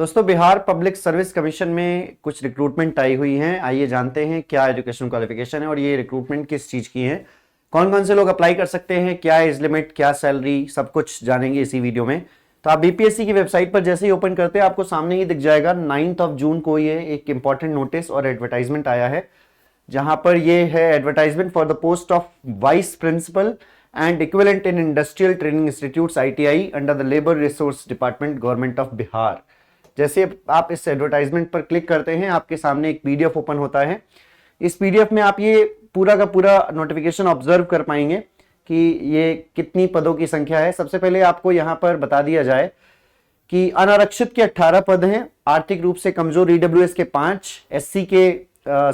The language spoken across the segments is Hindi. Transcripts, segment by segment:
दोस्तों, बिहार पब्लिक सर्विस कमीशन में कुछ रिक्रूटमेंट आई हुई हैं। आइए जानते हैं क्या एजुकेशन क्वालिफिकेशन है और ये रिक्रूटमेंट किस चीज की है, कौन कौन से लोग अप्लाई कर सकते हैं, क्या एज लिमिट, क्या सैलरी, सब कुछ जानेंगे इसी वीडियो में। तो आप बीपीएससी की वेबसाइट पर जैसे ही ओपन करते हैं आपको सामने ही दिख जाएगा 9 जून को ये एक इंपॉर्टेंट नोटिस और एडवर्टाइजमेंट आया है, जहां पर ये है advertisement for the post of vice principal and equivalent in industrial training institutes ITI under the labour resource department government of Bihar. जैसे आप इस एडवर्टाइजमेंट पर क्लिक करते हैं आपके सामने एक पीडीएफ ओपन होता है। इस पीडीएफ में आप ये पूरा का पूरा नोटिफिकेशन ऑब्जर्व कर पाएंगे कि ये कितनी पदों की संख्या है। सबसे पहले आपको यहाँ पर बता दिया जाए कि अनारक्षित के 18 पद हैं, आर्थिक रूप से कमजोर ईडब्ल्यूएस के 5, एससी के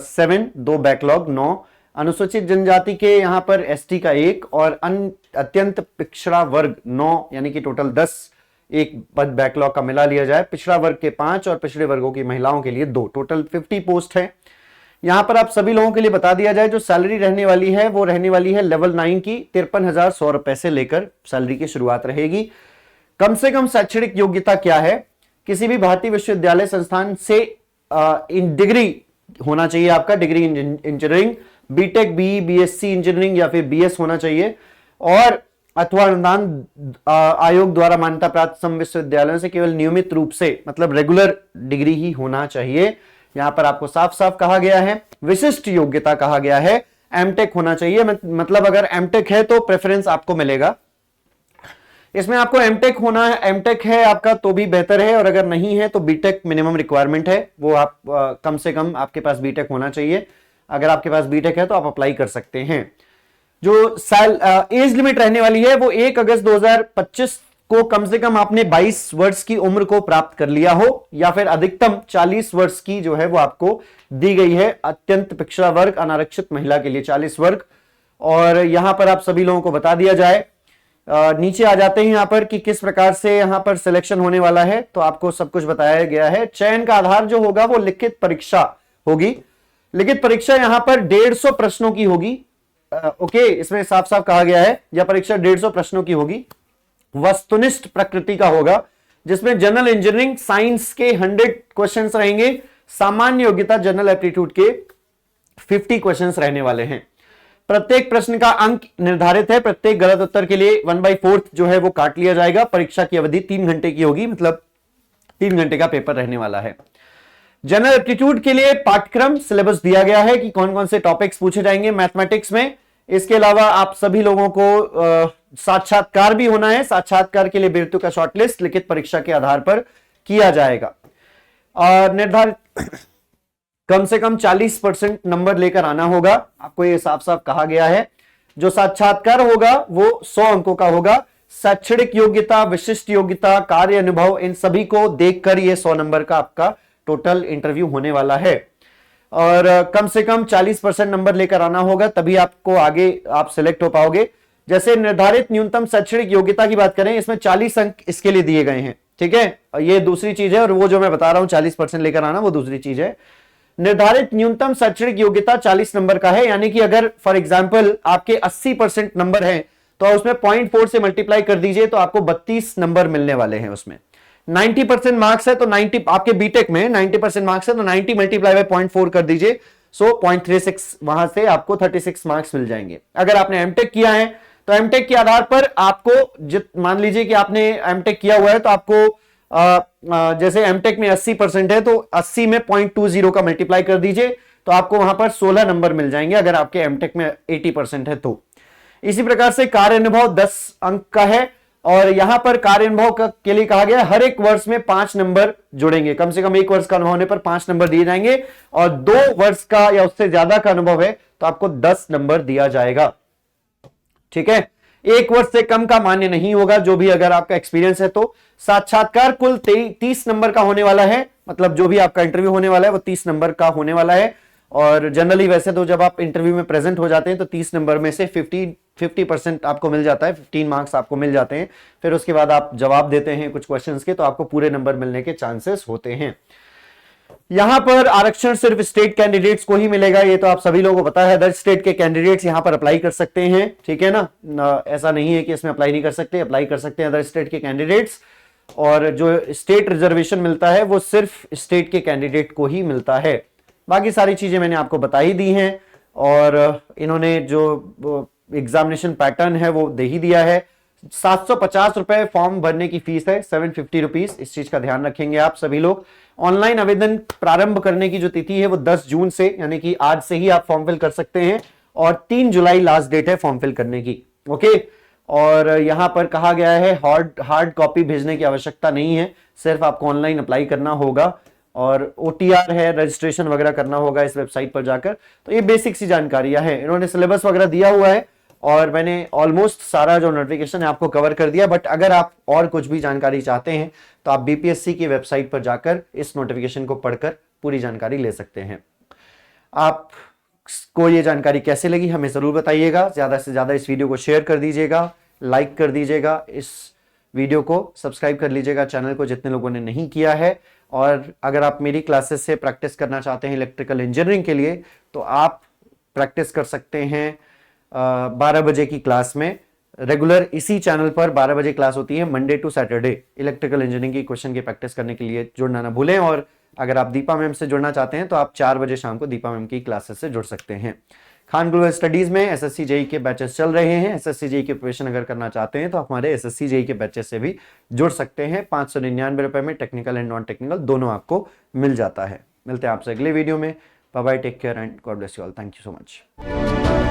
7, 2 बैकलॉग 9, अनुसूचित जनजाति के यहाँ पर एसटी का 1 और अत्यंत पिछड़ा वर्ग 9, यानी कि टोटल 10 एक पद बैकलॉग का मिला लिया जाए, पिछड़ा वर्ग के 5 और पिछड़े वर्गों की महिलाओं के लिए 2, टोटल 50 पोस्ट है। यहां पर आप सभी लोगों के लिए बता दिया जाए जो सैलरी रहने वाली है वो रहने वाली है लेवल 9 की 53,100 रुपए से लेकर सैलरी की शुरुआत रहेगी। कम से कम शैक्षणिक योग्यता क्या है, किसी भी भारतीय विश्वविद्यालय संस्थान से डिग्री होना चाहिए आपका, degree engineering, BTech, BE, BSc engineering या फिर बीएस होना चाहिए, और अथवा अनुदान आयोग द्वारा मान्यता प्राप्त सम विश्वविद्यालयों से केवल नियमित रूप से मतलब रेगुलर डिग्री ही होना चाहिए। यहां पर आपको साफ साफ कहा गया है। विशिष्ट योग्यता कहा गया है एमटेक होना चाहिए, मतलब अगर एमटेक है तो प्रेफरेंस आपको मिलेगा। इसमें आपको एमटेक होना है, एमटेक है आपका तो भी बेहतर है, और अगर नहीं है तो बीटेक मिनिमम रिक्वायरमेंट है, वो आप कम से कम आपके पास बीटेक होना चाहिए। अगर आपके पास बीटेक है तो आप अप्लाई कर सकते हैं। जो एज लिमिट रहने वाली है वो 1 अगस्त 2025 को कम से कम आपने 22 वर्ष की उम्र को प्राप्त कर लिया हो, या फिर अधिकतम 40 वर्ष की जो है वो आपको दी गई है। अत्यंत पिछड़ा वर्ग, अनारक्षित महिला के लिए 40 वर्ग। और यहां पर आप सभी लोगों को बता दिया जाए, नीचे आ जाते हैं यहां पर कि किस प्रकार से यहां पर सिलेक्शन होने वाला है, तो आपको सब कुछ बताया गया है। चयन का आधार जो होगा वो लिखित परीक्षा होगी। लिखित परीक्षा यहां पर 150 प्रश्नों की होगी। ओके, इसमें साफ साफ कहा गया है यह परीक्षा 150 प्रश्नों की होगी, वस्तुनिष्ठ प्रकृति का होगा, जिसमें जनरल इंजीनियरिंग साइंस के 100 क्वेश्चंस रहेंगे, सामान्य योग्यता जनरल एप्टीट्यूड के 50 क्वेश्चंस रहने वाले हैं। प्रत्येक प्रश्न का अंक निर्धारित है, प्रत्येक गलत उत्तर के लिए 1/4 जो है वो काट लिया जाएगा। परीक्षा की अवधि 3 घंटे की होगी, मतलब 3 घंटे का पेपर रहने वाला है। जनरल एप्टीट्यूड के लिए पाठ्यक्रम सिलेबस दिया गया है कि कौन कौन से टॉपिक्स पूछे जाएंगे मैथमेटिक्स में। इसके अलावा आप सभी लोगों को साक्षात्कार भी होना है। साक्षात्कार के लिए बेरतु का शॉर्टलिस्ट लिखित परीक्षा के आधार पर किया जाएगा, और निर्धारित कम से कम 40% नंबर लेकर आना होगा। आपको ये साफ साफ कहा गया है। जो साक्षात्कार होगा वो 100 अंकों का होगा। शैक्षणिक योग्यता, विशिष्ट योग्यता, कार्य अनुभव, इन सभी को देखकर ये 100 नंबर का आपका टोटल इंटरव्यू होने वाला है, और कम से कम 40% नंबर लेकर आना होगा, तभी आपको आगे आप सिलेक्ट हो पाओगे। जैसे निर्धारित न्यूनतम शैक्षणिक योग्यता की बात करें, इसमें 40 अंक इसके लिए दिए गए हैं, ठीक है, ये दूसरी चीज है, और वो जो मैं बता रहा हूं 40% लेकर आना वो दूसरी चीज है। निर्धारित न्यूनतम शैक्षणिक योग्यता 40 नंबर का है, यानी कि अगर फॉर एग्जाम्पल आपके 80% नंबर है तो उसमें 0.4 से मल्टीप्लाई कर दीजिए तो आपको 32 नंबर मिलने वाले हैं। उसमें 90% मार्क्स है तो 90 आपके बीटेक में 90% मार्क्स है तो 90 मल्टीप्लाई बाय 0.4 कर दीजिए, सो 0.36 वहां से आपको 36 मार्क्स मिल जाएंगे। अगर आपने एमटेक किया है तो एमटेक के आधार पर आपको मान लीजिए कि आपने एमटेक किया हुआ है तो आपको जैसे एमटेक में 80% है तो 80 में 0.20 का मल्टीप्लाई कर दीजिए तो आपको वहां पर 16 नंबर मिल जाएंगे, अगर आपके एमटेक में 80% है तो। इसी प्रकार से कार्य अनुभव 10 अंक का है, और यहां पर कार्य अनुभव के लिए कहा गया हर एक वर्ष में 5 नंबर जुड़ेंगे। कम से कम 1 वर्ष का अनुभव होने पर 5 नंबर दिए जाएंगे, और 2 वर्ष का या उससे ज्यादा का अनुभव है तो आपको 10 नंबर दिया जाएगा, ठीक है। 1 वर्ष से कम का मान्य नहीं होगा, जो भी अगर आपका एक्सपीरियंस है तो। साक्षात्कार कुल 30 नंबर का होने वाला है, मतलब जो भी आपका इंटरव्यू होने वाला है वो 30 नंबर का होने वाला है। और जनरली वैसे तो जब आप इंटरव्यू में प्रेजेंट हो जाते हैं तो 30 नंबर में से 50% आपको मिल जाता है, 15 मार्क्स आपको मिल जाते हैं। फिर उसके बाद आप जवाब देते हैं कुछ क्वेश्चंस के तो आपको पूरे नंबर मिलने के चांसेस होते हैं। यहां पर आरक्षण सिर्फ स्टेट कैंडिडेट्स को ही मिलेगा, ये तो आप सभी लोगों को पता है। अदर स्टेट के कैंडिडेट्स यहां पर अप्लाई कर सकते हैं, ठीक है ना, ऐसा नहीं है कि इसमें अप्लाई नहीं कर सकते, अप्लाई कर सकते हैं अदर स्टेट के कैंडिडेट्स। और जो स्टेट रिजर्वेशन मिलता है वो सिर्फ स्टेट के कैंडिडेट को ही मिलता है। बाकी सारी चीजें मैंने आपको बता ही दी हैं, और इन्होंने जो एग्जामिनेशन पैटर्न है वो दे ही दिया है। 750 रुपए फॉर्म भरने की फीस है, 750 रुपीज। इस चीज का ध्यान रखेंगे आप सभी लोग। ऑनलाइन आवेदन प्रारंभ करने की जो तिथि है वो 10 जून से, यानी कि आज से ही आप फॉर्म फिल कर सकते हैं, और 3 जुलाई लास्ट डेट है फॉर्म फिल करने की। ओके, और यहां पर कहा गया है हार्ड कॉपी भेजने की आवश्यकता नहीं है, सिर्फ आपको ऑनलाइन अप्लाई करना होगा, और OTR है, रजिस्ट्रेशन वगैरह करना होगा इस वेबसाइट पर जाकर। तो ये बेसिक सी जानकारियां हैं, इन्होंने सिलेबस वगैरह दिया हुआ है, और मैंने ऑलमोस्ट सारा जो नोटिफिकेशन है आपको कवर कर दिया। बट अगर आप और कुछ भी जानकारी चाहते हैं तो आप BPSC की वेबसाइट पर जाकर इस नोटिफिकेशन को पढ़कर पूरी जानकारी ले सकते हैं। आपको ये जानकारी कैसे लगी हमें जरूर बताइएगा। ज्यादा से ज्यादा इस वीडियो को शेयर कर दीजिएगा, लाइक कर दीजिएगा, इस वीडियो को सब्सक्राइब कर लीजिएगा चैनल को जितने लोगों ने नहीं किया है। और अगर आप मेरी क्लासेस से प्रैक्टिस करना चाहते हैं इलेक्ट्रिकल इंजीनियरिंग के लिए, तो आप प्रैक्टिस कर सकते हैं 12 बजे की क्लास में। रेगुलर इसी चैनल पर 12 बजे क्लास होती है, Monday to Saturday. Electrical engineering की क्वेश्चन की प्रैक्टिस करने के लिए जुड़ना ना भूलें। और अगर आप दीपा मैम से जुड़ना चाहते हैं तो आप 4 बजे शाम को दीपा मैम की क्लासेस से जुड़ सकते हैं। खान ग्लोबल स्टडीज में SSC JEE के बैचेस चल रहे हैं। SSC JEE के प्रिपरेशन अगर करना चाहते हैं तो हमारे SSC JEE के बैचेस से भी जुड़ सकते हैं। 599 रुपए में टेक्निकल एंड नॉन टेक्निकल दोनों आपको मिल जाता है। मिलते हैं आपसे अगले वीडियो में। Bye bye, take care and God bless you all. Thank you so much.